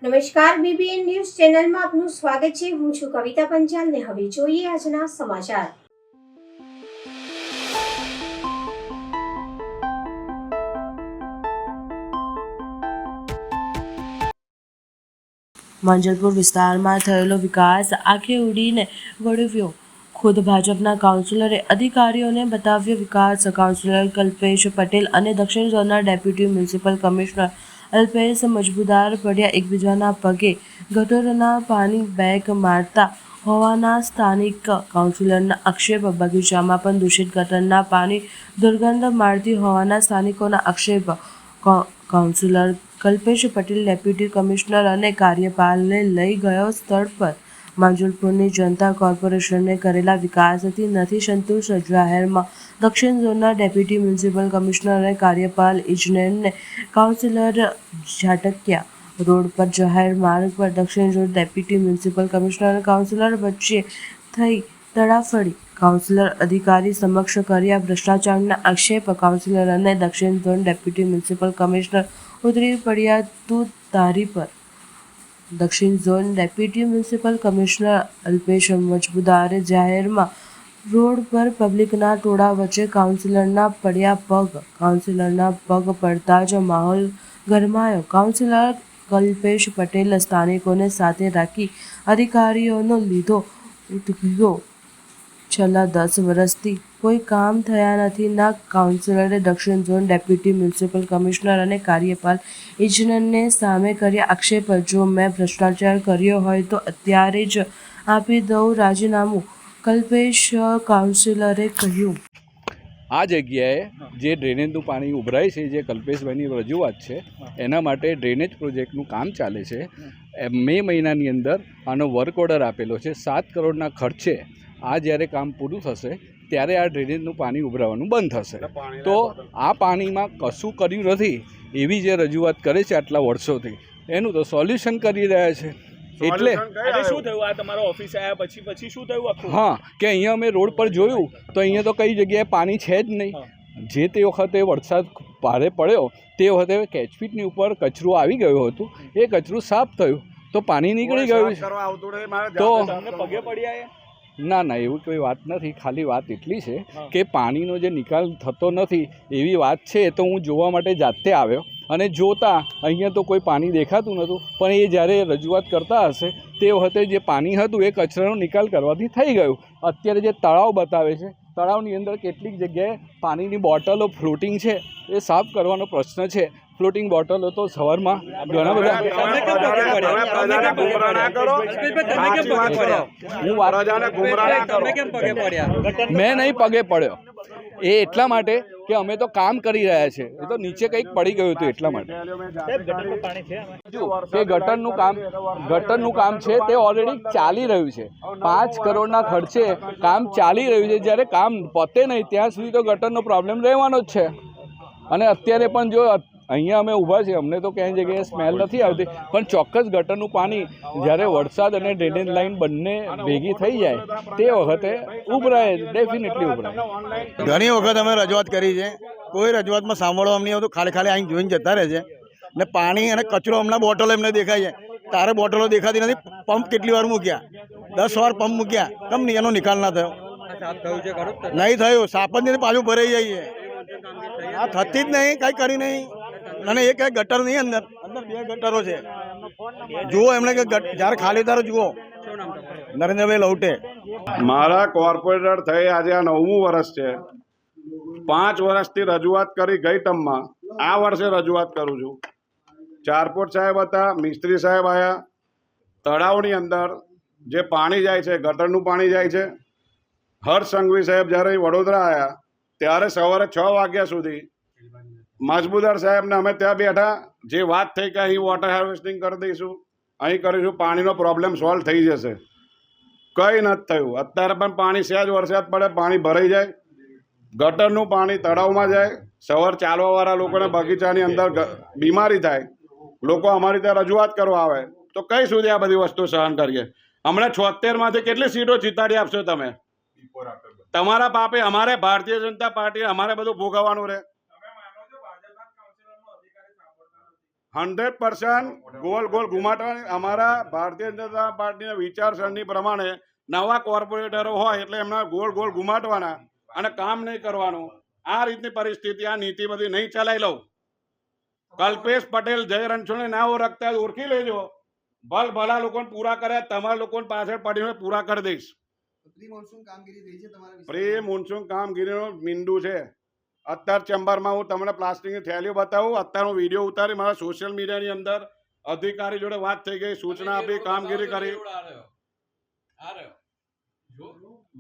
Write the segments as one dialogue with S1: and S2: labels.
S1: નમસ્કાર, BBN news ચેનલમાં આપનું સ્વાગત છે। હું છું કવિતા પંચાલ ને હવે જોઈએ આજના સમાચાર।
S2: માંજલપુર વિસ્તારમાં થયેલો વિકાસ આંખે ઉડીને વળવ્યો। ખુદ ભાજપના કાઉન્સિલરે અધિકારીઓને બતાવ્યો વિકાસ। કાઉન્સિલર કલ્પેશ પટેલ અને દક્ષિણ ઝોનના ડેપ્યુટી મ્યુનિસિપલ કમિશનર અલ્પેશ મજમુદાર પડ્યા એકબીજાના પગે। ગટરના પાણી બેક મારતા હોવાના સ્થાનિક કાઉન્સિલરના આક્ષેપ। બગીચામાં પણ દૂષિત ગટરના પાણી દુર્ગંધ મારતી હોવાના સ્થાનિકોના આક્ષેપ। Councillor Kalpesh Patel deputy commissioner અને કાર્યપાલને લઈ ગયો સ્થળ પર। માંજલપુરની જનતા કોર્પોરેશને કરેલા વિકાસથી નથી સંતુષ્ટ। જાહેરમાં દક્ષિણ ઝોનના ડેપ્યુટી મ્યુનિસિપલ કમિશનર અને કાર્યપાલ ઇજનેરને કાઉન્સિલર ઝાટક્યા। રોડ પર જાહેર માર્ગ પર દક્ષિણ ઝોન ડેપ્યુટી મ્યુનિસિપલ કમિશનર અને કાઉન્સિલર વચ્ચે થઈ તડાફડી। કાઉન્સિલર અધિકારી સમક્ષ કર્યા ભ્રષ્ટાચારના આક્ષેપ। કાઉન્સિલર અને દક્ષિણ ઝોન ડેપ્યુટી મ્યુનિસિપલ કમિશનર ઉતરી પડ્યા તુતારી પર। દક્ષિણ zone deputy municipal commissioner Alpesh મજમુદારે જાહેરમાં રોડ પર પબ્લિકના ટોળા વચ્ચે કાઉન્સિલરના પડ્યા પગ। કાઉન્સિલરના પગ પડતા જ માહોલ ગરમાયો। કાઉન્સિલર કલ્પેશ પટેલે સ્થાનિકોને સાથે રાખી અધિકારીઓનો લીધો ઉટઘો। છેલ્લા 10 વર્ષથી કોઈ કામ થયા નથી ના કાઉન્સિલરે દક્ષિણ ઝોન ડેપ્યુટી મ્યુનિસિપલ કમિશનર અને કાર્યપાલ ઇજનેરને સામે કર્યા આક્ષેપ। જો મેં ભ્રષ્ટાચાર કર્યો હોય તો અત્યારે જ આપી દઉં રાજીનામું, કલ્પેશ કાઉન્સિલરે કહ્યું।
S3: આ જગ્યાએ જે ડ્રેનેજનું પાણી ઉભરાય છે, જે કલ્પેશભાઈની રજૂઆત છે, એના માટે ડ્રેનેજ પ્રોજેક્ટનું કામ ચાલે છે। મે મહિનાની અંદર આનો વર્ક ઓર્ડર આપેલો છે। 7 કરોડના ખર્ચે આ જ્યારે કામ પૂરું થશે ત્યારે આ ડ્રેનેજનું પાણી ઉભરાવાનું બંધ થશે। તો આ પાણીમાં કશું કર્યું નથી એવી જે રજૂઆત કરે છે આટલા વર્ષોથી, એનું તો સોલ્યુશન કરી રહ્યા છે। એટલે
S4: શું થયું? આ તમારા ઓફિસે આવ્યા પછી શું થયું આખું?
S3: હા, કે અહીંયા અમે રોડ પર જોયું તો અહીંયા તો કઈ જગ્યાએ પાણી છે જ નહીં। જે તે વખતે વરસાદ ભારે પડ્યો તે વખતે કેચપીટની ઉપર કચરું આવી ગયું હતું, એ કચરું સાફ થયું તો પાણી નીકળી ગયું છે। તો
S4: પગે પડ્યા?
S3: ના, એવું કોઈ વાત નથી। ખાલી વાત એટલી છે કે પાણીનો જે નિકાલ થતો નથી એવી વાત છે। તો હું જોવા માટે જાતે આવ્યો અને જોતા અહીંયા તો કોઈ પાણી દેખાતું નહોતું, પણ એ જ્યારે રજૂઆત કરતા હશે તે વખતે જે પાણી હતું એ કચરાનો નિકાલ કરવાથી થઈ ગયું। અત્યારે જે તળાવ બતાવે છે, તળાવની અંદર કેટલીક જગ્યાએ પાણીની બોટલો ફ્લોટિંગ છે, એ સાફ કરવાનો પ્રશ્ન છે। ફ્લોટિંગ બોટલો તો સવારમાં ઘણા બધા મેં નહીં પગે પડ્યો, એ એટલા માટે કે અમે તો કામ કરી રહ્યા છે। એ તો નીચે કંઈક પડી ગયું હતું એટલા માટે। કે ગટરનું કામ છે તે ઓલરેડી ચાલી રહ્યું છે। 5 કરોડના ખર્ચે કામ ચાલી રહ્યું છે। જ્યારે કામ પતે નહીં ત્યાં સુધી તો ગટરનો પ્રોબ્લેમ રહેવાનો જ છે। અને અત્યારે પણ જો અહીંયા અમે ઊભા છીએ, અમને તો ક્યાંય જગ્યાએ સ્મેલ નથી આવતી, પણ ચોક્કસ ગટરનું પાણી જ્યારે વરસાદ અને ડ્રેનેજ લાઇન બંને ભેગી થઈ જાય તે વખતે ઉભરાય, ડેફિનેટલી ઉભરાય।
S5: ઘણી વખત અમે રજૂઆત કરી છે, કોઈ રજૂઆતમાં સાંભળવા નહીં આવતું, ખાલી અહીં જોઈને જતા રહે છે। ને પાણી અને કચરો હમણાં બોટલો એમને દેખાય છે, તારે બોટલો દેખાતી નથી। પંપ કેટલી વાર મૂક્યા, 10 વાર પંપ મૂક્યા, કેમ નહીં એનો નિકાલ ના થયો? નહીં થયું, સાપ જ પાછું ભરાઈ જાય છે। આ થતી જ નહીં, કાંઈ કરી નહીં। અને એ કાંઈ ગટર નહીં, અંદર 2 ગટરો છે। જુઓ એમને કે જ્યારે ખાલી તારો જુઓ। નરેન્દ્રભાઈ લવટે
S6: મારા કોર્પોરેટર થઈ આજે આ 9મું વર્ષ છે। 5 વર્ષથી રજૂઆત કરી ગઈ ટર્મમાં, આ વર્ષે રજૂઆત કરું છું। ચારપોટ સાહેબ હતા, મિસ્ત્રી સાહેબ આવ્યા, તળાવની અંદર જે પાણી જાય છે, ગટરનું પાણી જાય છે। હર્ષ સંઘવી સાહેબ જ્યારે વડોદરા આવ્યા ત્યારે સવારે 6 વાગ્યા સુધી મજમુદાર સાહેબને અમે ત્યાં બેઠા, જે વાત થઈ કે અહીં વોટર હાર્વેસ્ટિંગ કરી દઈશું, અહીં કરીશું, પાણીનો પ્રોબ્લેમ સોલ્વ થઈ જશે, કંઈ નથી થયું। અત્યારે પણ પાણી સહેજ વરસાદ પડે પાણી ભરાઈ જાય, ગટરનું પાણી તળાવમાં જાય, સવાર ચાલવાવાળા લોકોને બગીચાની અંદર બીમારી થાય, લોકો અમારી ત્યાં રજૂઆત કરવા આવે તો કઈ સુધી આ બધી વસ્તુ સહન કરીએ? હમણાં 76માંથી કેટલી સીટો જીતાડી આપશો તમે? તમારા પાપે અમારે ભારતીય જનતા પાર્ટી અમારે બધું ભોગવવાનું રહે। 100% ગોલ ગોલ ઘુમાટવાની. અમારા ભારતીય જનતા પાર્ટીના વિચારસરણી પ્રમાણે નવા કોર્પોરેટરો હોય એટલે એમના ગોલ ગોલ ઘુમાટવાના અને કામ નહીં કરવાનું. આ રીતની પરિસ્થિતિ, આ નીતિ બધી નહીં ચલાવી લઉં. કલ્પેશ પટેલ, જય રણછોડને ના ઓળખતા હોય ઓળખી લેજો. ભલા લોકોને પૂરા કર્યા, તમારા લોકોને પાછળ પડીને પૂરા કરી દઈશ. પ્રી મોન્સૂન કામગીરીનો મીંડું છે. અત્યારે ચેમ્બરમાં હું તમને પ્લાસ્ટિકની થેલીઓ બતાવું. અત્યારે હું વિડીયો ઉતારી મારા સોશિયલ મીડિયાની અંદર અધિકારી જોડે વાત થઈ ગઈ, સૂચના આપી, કામગીરી કરી.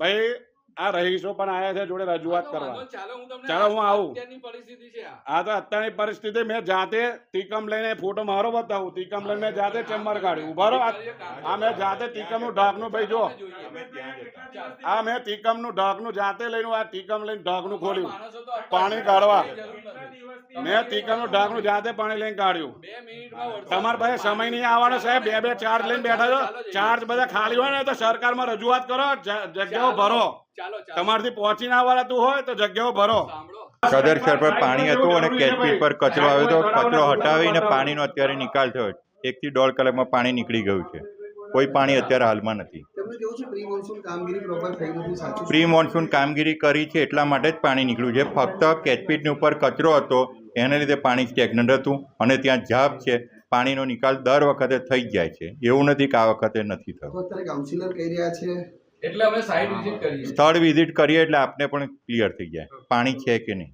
S6: ભાઈ આ રહીશો પણ આયા છે જોડે રજૂઆત કરવા. ચાલો હું આવું. આ તો અત્યારની પરિસ્થિતિ. મેં જાતે તીકમ લઈને ફોટો મારો બતાવું. તીકમ લઈને મેં જાતે ચેમ્બર કાઢ્યું. ઉભા રહો. આ મેં જાતે તીકમનું ઢાંકનું, ભાઈ જો આ મેં તીકમનું ઢાંકનું જાતે લઈને આ તીકમ લઈને ઢાંકનું ખોલ્યું પાણી કાઢવા. મેં તીકમનું ઢાંકનું જાતે પાણી લઈને કાઢ્યું. તમારા પાસે સમય નહીં આવવાનો સાહેબ. બે ચાર્જ લઈને બેઠા છો. ચાર્જ બધા ખાલી હોય ને તો સરકારમાં રજૂઆત કરો, જગ્યાઓ ભરો. તમારથી પહોંચી ના આવવાતું હોય તો જગ્યાઓ ભરો.
S7: સદર શહેર પર પાણી હતું અને કેચપીટ પર કચરો આવ્યો હતો. કચરો હટાવીને પાણીનો અત્યારે નિકાલ થયો. 1 થી 1.5 કલાકમાં પાણી નીકળી ગયું છે. કોઈ પાણી અત્યારે હાલમાં નથી. પ્રી મોન્સૂન કામગીરી કરી છે એટલા માટે જ પાણી નીકળ્યું છે. ફક્ત કેચપીટની ઉપર કચરો હતો એને લીધે પાણી સ્ટેગ્નન્ટ હતું અને ત્યાં જાપ છે. પાણીનો નિકાલ દર વખતે થઈ જ જાય છે. એવું નથી કે આ વખતે નથી થયો. સ્થળ વિઝિટ કરીએ એટલે આપને પણ ક્લિયર થઈ જાય પાણી છે કે નહીં.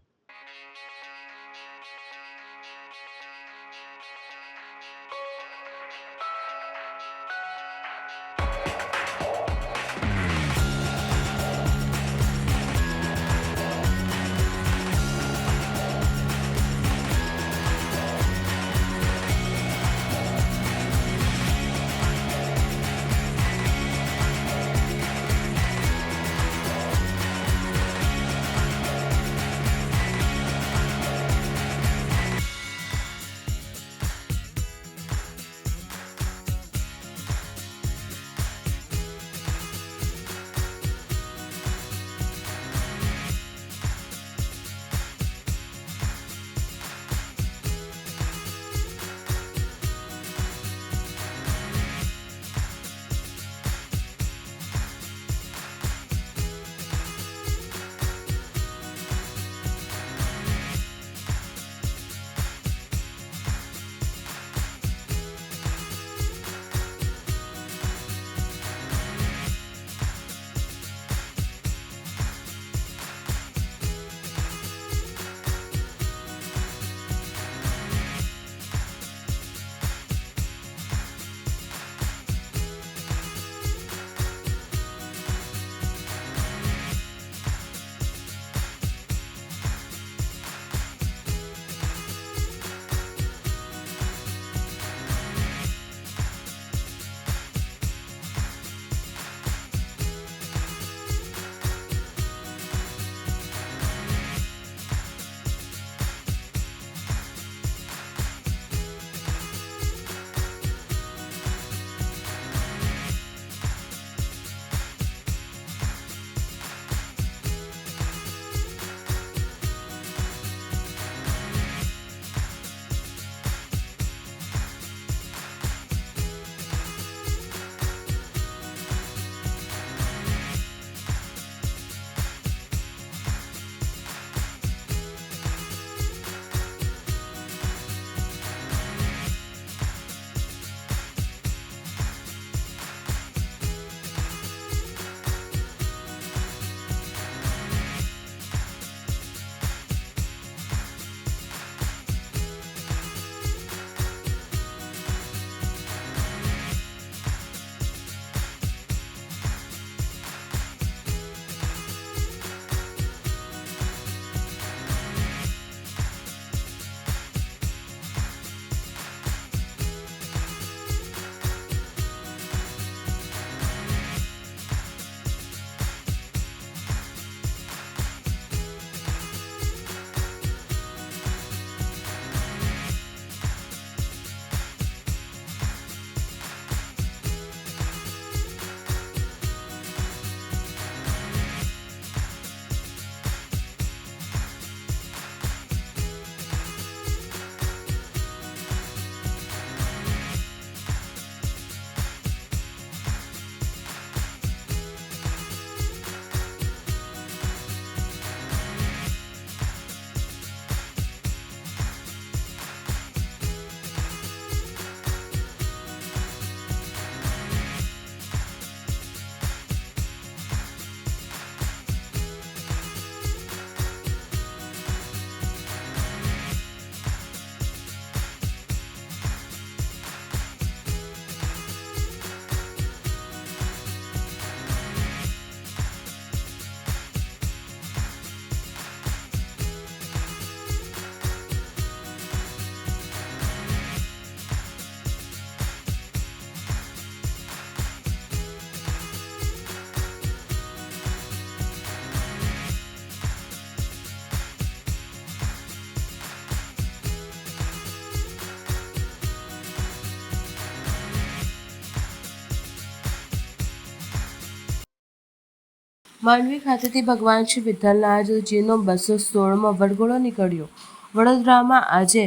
S2: માંડવી ખાતેથી ભગવાન શ્રી વિઠ્ઠલનાથજીનો 216મો વરઘોડો નીકળ્યો. વડોદરામાં આજે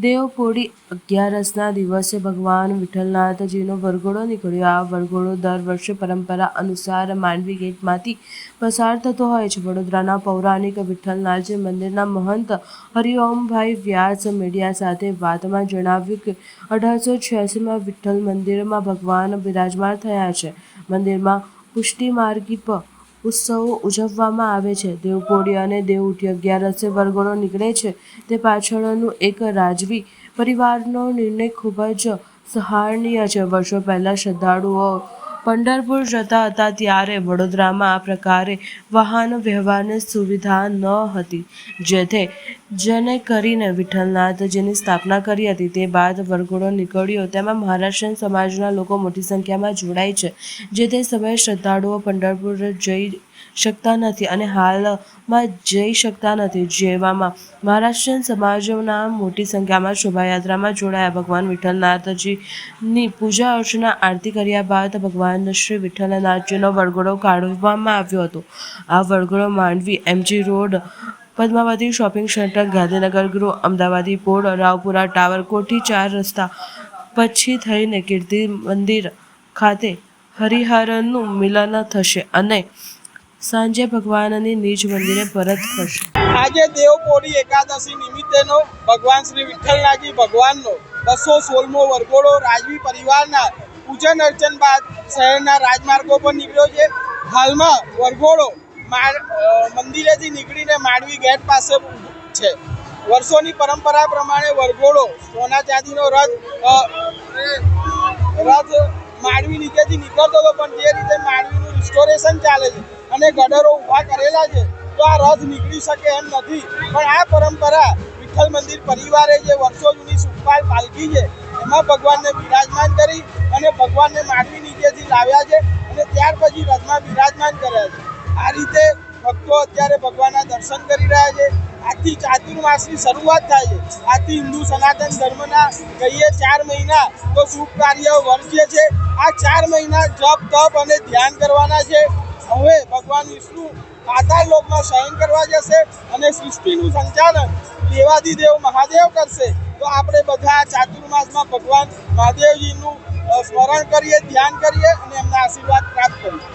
S2: દેવપોઢી 11ના દિવસે ભગવાન વિઠ્ઠલનાથજીનો વરઘોડો નીકળ્યો. આ વરઘોડો દર વર્ષે પરંપરા અનુસાર માંડવી ગેટમાંથી પસાર થતો હોય છે. વડોદરાના પૌરાણિક વિઠ્ઠલનાથજી મંદિરના મહંત હરિઓમભાઈ વ્યાસ મીડિયા સાથે વાતમાં જણાવ્યું કે 1886માં વિઠ્ઠલ મંદિરમાં ભગવાન બિરાજમાન થયા છે. મંદિરમાં પુષ્ટિ માર્ગી ઉત્સવો ઉજવવામાં આવે છે. દેવપોઢી અને દેવઉઠી 11 વરઘોડો નીકળે છે તે પાછળનું એક રાજવી પરિવારનો નિર્ણય ખૂબ જ સરાહનીય છે. વર્ષો પહેલાં શ્રદ્ધાળુઓ પંઢરપુર જતા હતા ત્યારે વડોદરામાં આ પ્રકારે વાહન વ્યવહારની સુવિધા ન હતી, જેને કરીને વિઠ્ઠલનાથજીની સ્થાપના કરી હતી. તે બાદ વરઘોડો નીકળ્યો તેમાં મહારાષ્ટ્રીયન સમાજના લોકો મોટી સંખ્યામાં જોડાય છે. જે તે સમયે શ્રદ્ધાળુઓ પંઢરપુર જઈ શકતા નથી અને હાલમાં જઈ શકતા નથી. જેવામાં મહારાષ્ટ્રીયન સમાજના મોટી સંખ્યામાં શોભાયાત્રામાં જોડાયા. ભગવાન વિઠ્ઠલનાથજીની પૂજા અર્ચના આરતી કર્યા બાદ ભગવાન શ્રી વિઠ્ઠલનાથજીનો વરઘોડો કાઢવામાં આવ્યો હતો. આ વરઘોડો Mandvi MG road, Padmavati shopping centre, Gandhinagar ગૃહ, અમદાવાદી પોળ, રાવપુરા ટાવર, કોઠી 4 રસ્તા પછી થઈને કીર્તિ મંદિર ખાતે હરિહરનું મિલન થશે અને સાંજે ભગવાનની નિજ મંદિરે પરત ફરશે.
S8: આજે દેવપોઢી એકાદશી નિમિત્તેનો ભગવાન શ્રી વિઠ્ઠલનાથજી ભગવાનનો 216મો વરઘોડો રાજવી પરિવારના પૂજન અર્ચન બાદ શહેરના રાજમાર્ગો પર નીકળ્યો છે. હાલમાં વરઘોડો મંદિરેથી નીકળીને માંડવી ગેટ પાસે છે. વર્ષોની પરંપરા પ્રમાણે વરઘોડો સોના ચાંદીનો રથ માંડવી નીચેથી નીકળતો હતો, પણ જે રીતે માંડવીનું રિસ્ટોરેશન ચાલે છે અને ગડરો ઊભા કરેલા છે તો આ રથ નીકળી શકે એમ નથી. પણ આ પરંપરા વિઠ્ઠલ મંદિર પરિવારે જે વર્ષો જૂની સુખપાલ પાલખી છે એમાં ભગવાનને બિરાજમાન કરી અને ભગવાનને માંડવી નીચેથી લાવ્યા છે અને ત્યાર પછી રથમાં બિરાજમાન કર્યા છે. આ રીતે ભક્તો અત્યારે ભગવાનના દર્શન કરી રહ્યા છે. આજથી ચાતુર્માસની શરૂઆત થાય છે. આજથી હિન્દુ સનાતન ધર્મના કહીએ 4 મહિના તો શુભ કાર્ય વર્ષે છે. આ 4 મહિના જપ તપ અને ધ્યાન કરવાના છે. હવે ભગવાન વિષ્ણુ પાતાળ લોકમાં શયન કરવા જશે અને સૃષ્ટિનું સંચાલન દેવાધિદેવ મહાદેવ કરશે. તો આપણે બધા ચાતુર્માસમાં ભગવાન મહાદેવજીનું સ્મરણ કરીએ, ધ્યાન કરીએ અને એમના આશીર્વાદ પ્રાપ્ત કરીએ.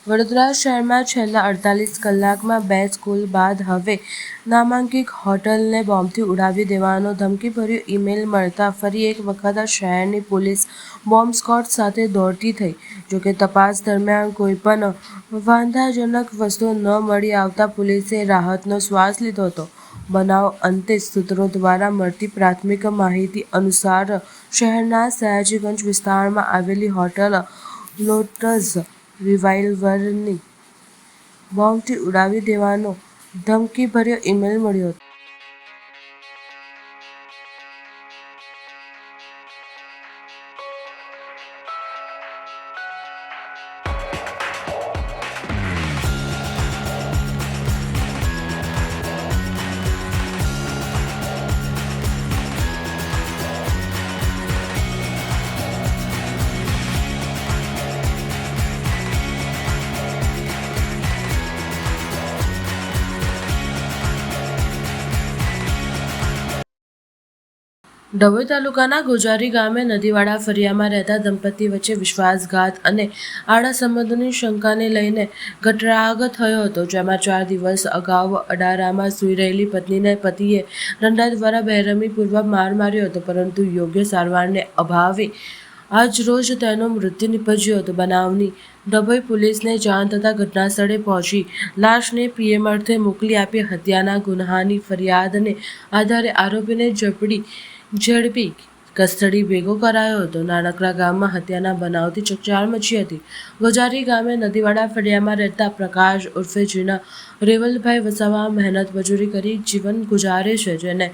S2: વડોદરા શહેરમાં છેલ્લા 48 કલાકમાં 2 સ્કૂલ બાદ હવે નામાંકિત હોટલને બોમ્બથી ઉડાવી દેવાનો ધમકીભર્યો ઈમેલ મળતા ફરી એક વખત શહેરની પોલીસ બોમ્બ સ્ક્વોડ સાથે દોડતી થઈ. જોકે તપાસ દરમિયાન કોઈપણ વાંધાજનક વસ્તુ ન મળી આવતા પોલીસે રાહતનો શ્વાસ લીધો હતો. બનાવ અંતે સૂત્રો દ્વારા મળતી પ્રાથમિક માહિતી અનુસાર શહેરના સયાજીગંજ વિસ્તારમાં આવેલી હોટલ લોટસ રિવાઇવલની બોમ્બથી ઉડાવી દેવાનો ધમકીભર્યો ઈમેલ મળ્યો હતો. ડભોઈ તાલુકાના ગોજારી ગામે નદીવાડા ફળિયામાં રહેતા દંપતી વચ્ચે વિશ્વાસઘાત અને આડા સંબંધોની શંકાને લઈને ઘટરાગ થયો હતો, જેમાં 4 દિવસ અગાઉ અડારામાં સૂઈ રહેલી પત્નીને પતિએ દંડા દ્વારા બેરહેમીપૂર્વક માર માર્યો હતો, પરંતુ યોગ્ય સારવારને અભાવે આજરોજ તેનો મૃત્યુ નિપજ્યો હતો. બનાવની ડભોઈ પોલીસને જાણ થતાં ઘટનાસ્થળે પહોંચી લાશને પીએમ અર્થે મોકલી આપી. હત્યાના ગુન્હાની ફરિયાદને આધારે આરોપીને ઝડપી કસ્ટડી ભેગો કરાયો હતો. નાનકડા ગામમાં હત્યાના બનાવથી ચકચાર મચી હતી. ગોજારી ગામે નદીવાડા ફળિયામાં રહેતા પ્રકાશ ઉર્ફે જીના રેવલભાઈ વસાવા મહેનત મજૂરી કરી જીવન ગુજારે છે, જેને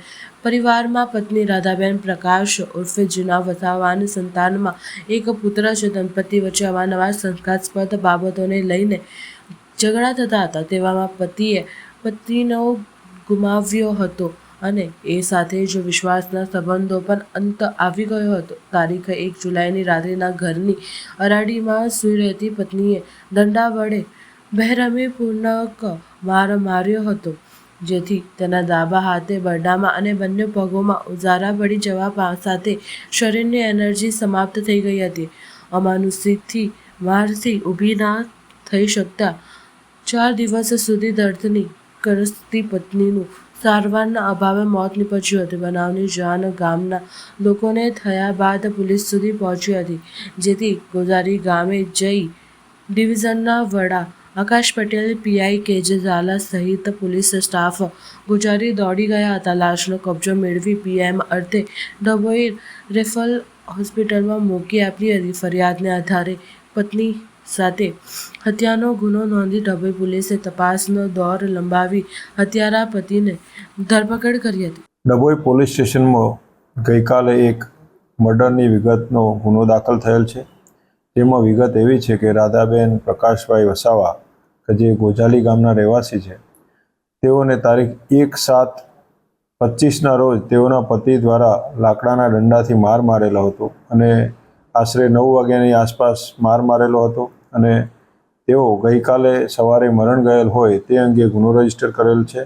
S2: પરિવારમાં પત્ની રાધાબેન પ્રકાશ ઉર્ફે જીના વસાવાની સંતાનમાં એક પુત્ર છે. દંપતી વચ્ચે અવારનવાર શંકાસ્પદ બાબતોને લઈને ઝઘડા થતા હતા. તેવામાં પતિએ પત્નીનો ગુમાવ્યો હતો અને એ સાથે જ વિશ્વાસના સંબંધો પર અંત આવી ગયો હતો. તારીખ 1 જુલાઈની રાત્રિના ઘરની અરાડીમાં સૂઈ રહેતી પત્નીએ દંડા વડે બેરહેમીપૂર્વક માર માર્યો હતો, જેથી તેના ડાબા હાથે બરડામાં અને બંને પગોમાં ઉજારા પડી જવા સાથે શરીરની એનર્જી સમાપ્ત થઈ ગઈ હતી. અમાનુષિકથી મારથી ઊભી ના થઈ શકતા 4 દિવસ સુધી દર્દની કરસતી પત્નીનું સારવારના અભાવે મોત નીપજ્યું હતું. બનાવની જાણ ગામના લોકોને થયા બાદ પોલીસ સુધી પહોંચી હતી, જેથી ગોજારી ગામે જઈ ડિવિઝનના વડા આકાશ પટેલ, પીઆઈ કેજે ઝાલા સહિત પોલીસ સ્ટાફ ગોજારી દોડી ગયા હતા. લાશનો કબજો મેળવી પીએમ અર્થે ડભોઈ રેફરલ હોસ્પિટલમાં મૂકી આપી હતી. ફરિયાદને આધારે પત્ની સાથે હત્યાનો ગુનો નોંધી ડભોઈ પોલીસે તપાસનો દોર લંબાવી હત્યારા પતિને ધરપકડ કરી હતી.
S9: ડભોઈ પોલીસ સ્ટેશનમાં ગઈકાલે એક મર્ડરની વિગતનો ગુનો દાખલ થયેલ છે. તેમાં વિગત એવી છે કે રાધાબેન પ્રકાશભાઈ વસાવા કે જે ગોજાલી ગામના રહેવાસી છે, તેઓને તારીખ 1/7/25ના રોજ તેઓના પતિ દ્વારા લાકડાના દંડાથી માર મારેલો હતો અને આશરે 9 વાગ્યાની આસપાસ માર મારેલો હતો અને તેઓ ગઈકાલે સવારે મરણ ગયેલ હોય તે અંગે ગુનો રજીસ્ટર કરેલ છે.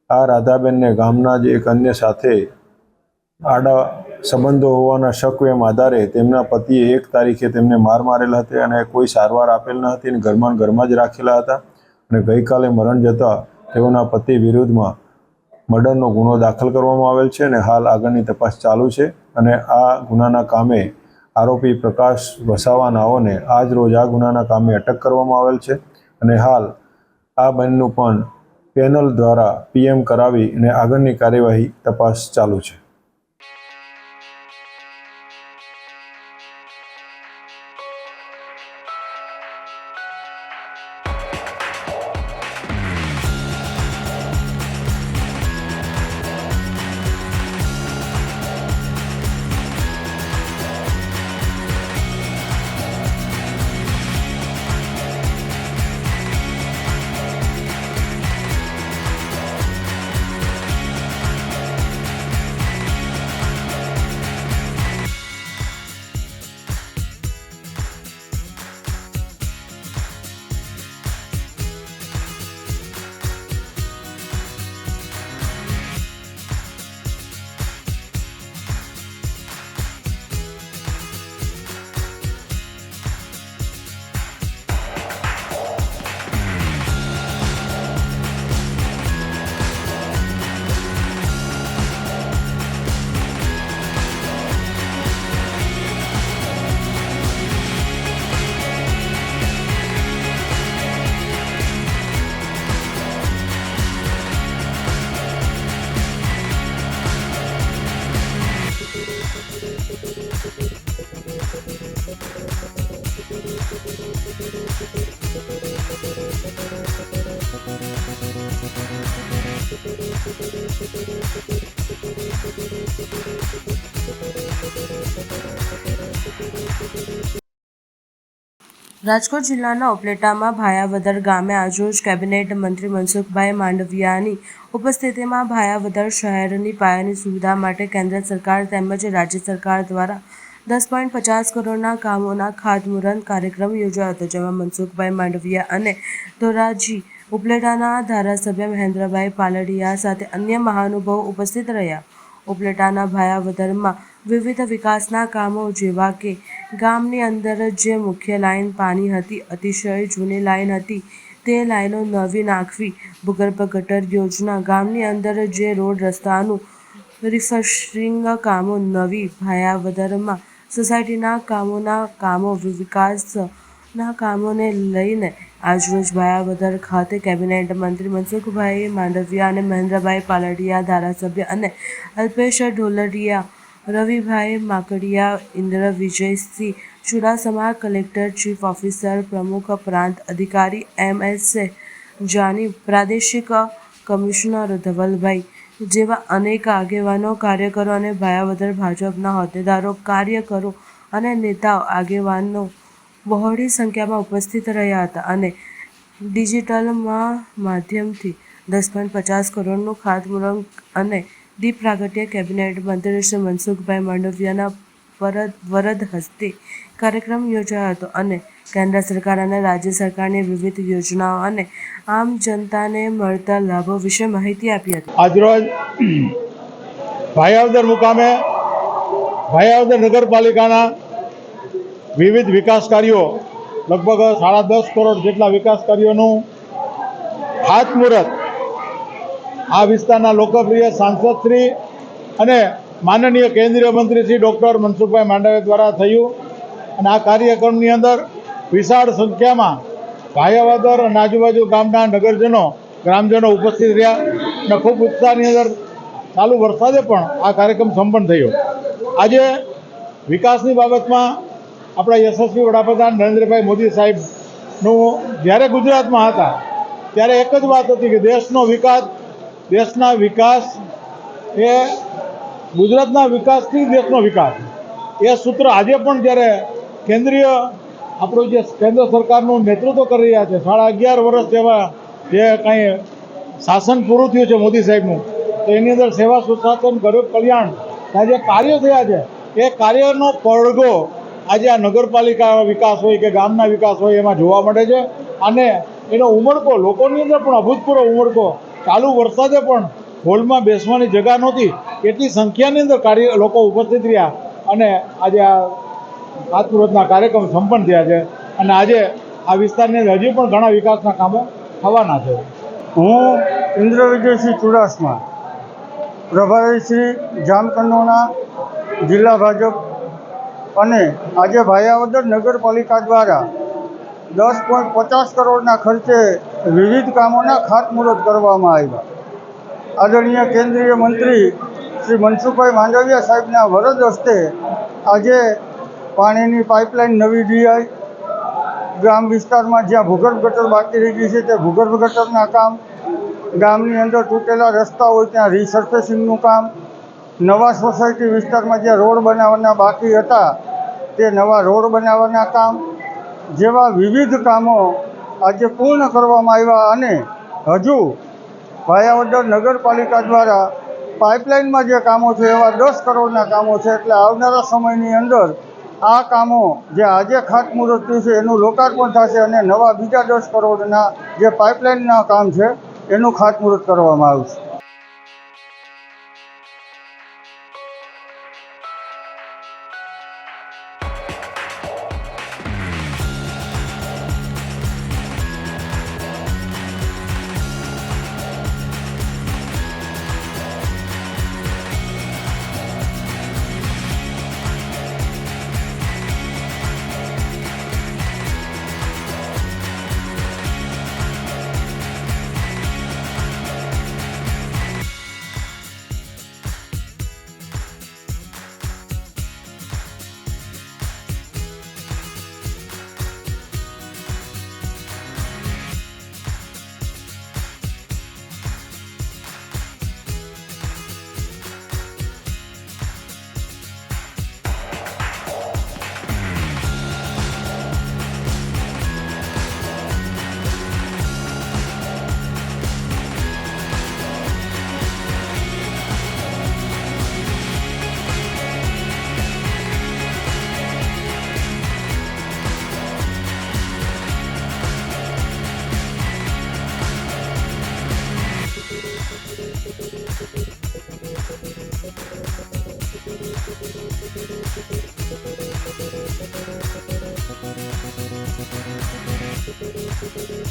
S9: આ રાધાબેનને ગામના જ એક અન્ય સાથે આડા સંબંધો હોવાના શકવેમ આધારે તેમના પતિએ 1 તારીખે તેમને માર મારેલા હતા અને કોઈ સારવાર આપેલ ન હતી અને ઘરમાં જ રાખેલા હતા અને ગઈકાલે મરણ જતાં તેઓના પતિ વિરુદ્ધમાં મર્ડરનો ગુનો દાખલ કરવામાં આવેલ છે અને હાલ આગળની તપાસ ચાલુ છે. અને આ ગુનાના કામે આરોપી પ્રકાશ વસાવા નાઓને આજ રોજ આ ગુનાના કામે અટક કરવામાં આવેલ છે અને હાલ આ બંનેનું પણ પેનલ દ્વારા પીએમ કરાવી અને આગળની કાર્યવાહી તપાસ ચાલુ છે.
S2: રાજકોટ જિલ્લાના ઉપલેટામાં ભાયાવદર ગામે આજરોજ કેબિનેટ મંત્રી મનસુખભાઈ માંડવિયાની ઉપસ્થિતિમાં ભાયાવદર શહેરની પાયાની સુવિધા માટે કેન્દ્ર સરકાર તેમજ રાજ્ય સરકાર દ્વારા 10.50 કરોડના કામોના ખાતમુહૂર્ત કાર્યક્રમ યોજાયો હતો, જેમાં મનસુખભાઈ માંડવિયા અને ધોરાજી ઉપલેટાના ધારાસભ્ય મહેન્દ્રભાઈ પાલડિયા સાથે અન્ય મહાનુભાવો ઉપસ્થિત રહ્યા. ઉપલેટાના ભાયાવદરમાં વિવિધ વિકાસના કામો જેવા કે ગામની અંદર જે મુખ્ય લાઇન પાણી હતી, અતિશય જૂની લાઇન હતી તે લાઇનો નવી નાખવી, ભૂગર્ભ ગટર યોજના, ગામની અંદર જે રોડ રસ્તાનું રિફર્શિંગ કામો, નવી ભાયાવદરમાં સોસાયટીના કામો વિકાસના કામોને લઈને આજરોજ ભાયાવદર ખાતે કેબિનેટ મંત્રી મનસુખભાઈ માંડવિયા અને મહેન્દ્રભાઈ પાલડિયા, ધારાસભ્ય અને Alpesh Dholariya, Ravibhai Makadiya, Indra Vijaysinh Chudasama, collector, chief officer, પ્રમુખ પ્રાંત અધિકારી MS જાની, પ્રાદેશિક કમિશનર ધવલભાઈ જેવા અનેક આગેવાનો, કાર્યકરો અને ભાયાવદર ભાજપના હોદ્દેદારો, કાર્યકરો અને નેતાઓ આગેવાનો બહોળી સંખ્યામાં ઉપસ્થિત રહ્યા હતા અને ડિજિટલમાં માધ્યમથી 10.50 કરોડનું ખાતમુહૂર્ત અને દીપ પ્રાગટ્ય કેબિનેટ મંત્રી શ્રી મનસુખભાઈ માંડવિયાના વરદ હસ્તે કાર્યક્રમ યોજાયો હતો અને કેન્દ્ર સરકાર અને રાજ્ય સરકારની વિવિધ યોજનાઓ અને આમ જનતાને મળતા લાભો વિશે માહિતી આપી હતી.
S10: આજરોજ ભાયાવદર મુકામે ભાયાવદર નગરપાલિકાના વિવિધ વિકાસ કાર્યો, લગભગ 10.5 કરોડ જેટલા વિકાસ કાર્યોનું ખાતમુહૂર્ત આ વિસ્તારના લોકપ્રિય સાંસદ શ્રી અને માનનીય કેન્દ્રીય મંત્રી શ્રી ડૉક્ટર મનસુખભાઈ માંડવિયા દ્વારા થયું અને આ કાર્યક્રમની અંદર વિશાળ સંખ્યામાં ભાયાવદર અને આજુબાજુ ગામના ગ્રામજનો ઉપસ્થિત રહ્યા અને ખૂબ ઉત્સાહની અંદર ચાલુ વરસાદે પણ આ કાર્યક્રમ સંપન્ન થયો. આજે વિકાસની બાબતમાં આપણા યશસ્વી વડાપ્રધાન નરેન્દ્રભાઈ મોદી સાહેબનું જ્યારે ગુજરાતમાં હતા ત્યારે એક જ વાત હતી કે દેશના વિકાસ એ ગુજરાતના વિકાસથી દેશનો વિકાસ, એ સૂત્ર આજે પણ જ્યારે કેન્દ્રીય આપણું જે કેન્દ્ર સરકારનું નેતૃત્વ કરી રહ્યા છે, 11.5 વર્ષ જેવા જે કંઈ શાસન પૂરું થયું છે મોદી સાહેબનું, તો એની અંદર સેવા સુશાસન, ગરીબ કલ્યાણના જે કાર્યો થયા છે એ કાર્યનો પડઘો આજે આ નગરપાલિકા વિકાસ હોય કે ગામના વિકાસ હોય એમાં જોવા મળે છે અને એનો ઉમળકો લોકોની અંદર પણ અભૂતપૂર્વ ઉમળકો, ચાલુ વરસાદે પણ હોલમાં બેસવાની જગ્યા નહોતી એટલી સંખ્યાની અંદર લોકો ઉપસ્થિત રહ્યા અને આજે આ ખાતમુહૂર્તના કાર્યક્રમ સંપન્ન થયા છે અને આજે આ વિસ્તારની અંદર હજી પણ ઘણા વિકાસના કામો થવાના છે.
S11: હું ઇન્દ્ર વિજયસિંહ ચુડાસમા, પ્રભારી શ્રી જામકંડોરણા જિલ્લા ભાજપ, અને આજે ભાયાવદર નગરપાલિકા દ્વારા 10.50 કરોડના ખર્ચે વિવિધ કામોના ખાતમુહૂર્ત કરવામાં આવ્યા. આદરણીય કેન્દ્રીય મંત્રી શ્રી મનસુખભાઈ માંડવિયા સાહેબના વરદ હસ્તે આજે પાણીની પાઇપલાઇન નવી ડીઆઈ, ગ્રામ વિસ્તારમાં જ્યાં ભૂગર્ભ ગટર બાકી રહી ગઈ છે તે ભૂગર્ભ ગટરના કામ, ગામની અંદર તૂટેલા રસ્તા હોય ત્યાં રિસર્ફેસિંગનું કામ, નવા સોસાયટી વિસ્તારમાં જ્યાં રોડ બનાવવાના બાકી હતા તે નવા રોડ બનાવવાના કામ જેવા વિવિધ કામો આજે પૂર્ણ કરવામાં આવ્યા અને હજુ ભાયાવદર નગરપાલિકા દ્વારા પાઇપલાઇનમાં જે કામો છે એવા 10 કરોડના કામો છે. એટલે આવનારા સમયની અંદર આ કામો જે આજે ખાતમુહૂર્ત થયું છે એનું લોકાર્પણ થશે અને નવા બીજા 10 કરોડના જે પાઇપલાઇનના કામ છે એનું ખાતમુહૂર્ત કરવામાં આવશે.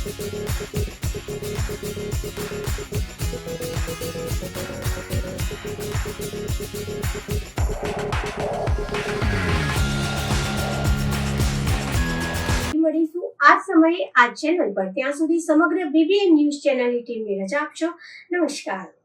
S1: મળીશું આ સમયે આ ચેનલ પર. ત્યાં સુધી સમગ્ર BBN ન્યૂઝ ચેનલની ટીમને રજા આપશો. નમસ્કાર.